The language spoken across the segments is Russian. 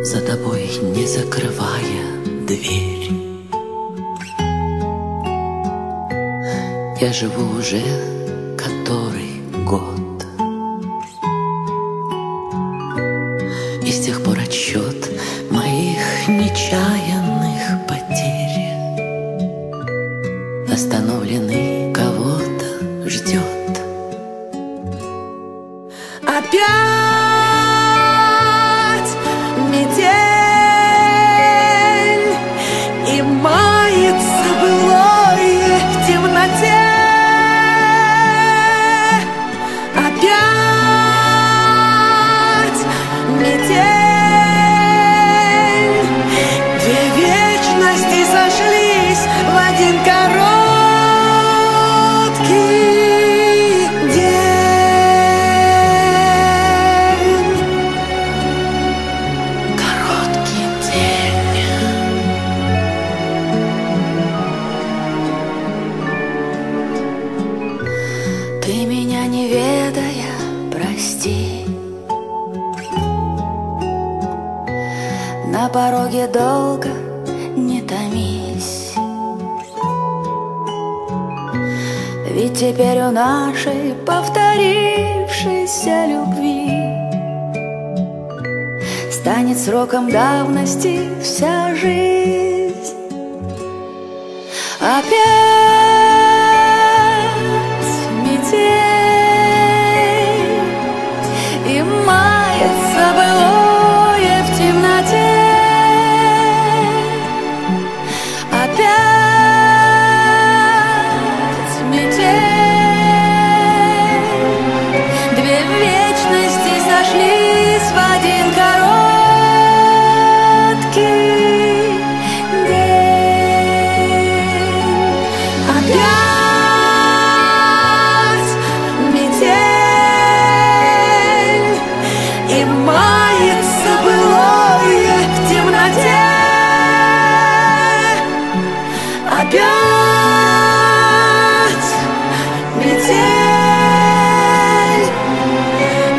за тобой, не закрывая дверь. Я живу уже который год, и с тех пор отсчет моих нечаянных потерь остановленный кого-то ждет. Опять метель, и мается былое в темноте. Опять метель, две вечности сошлись в один короткий день. Короткий день. Ты меня не ведая, прости. На пороге долго не томись, ведь теперь у нашей повторившейся любви станет сроком давности вся жизнь. Опять метель, и мается былое в темноте. Опять метель, две вечности сошлись в один короткий день. Опять метель, и мается былое в темноте. Опять метель,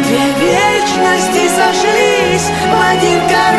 две вечности сошлись в один короткий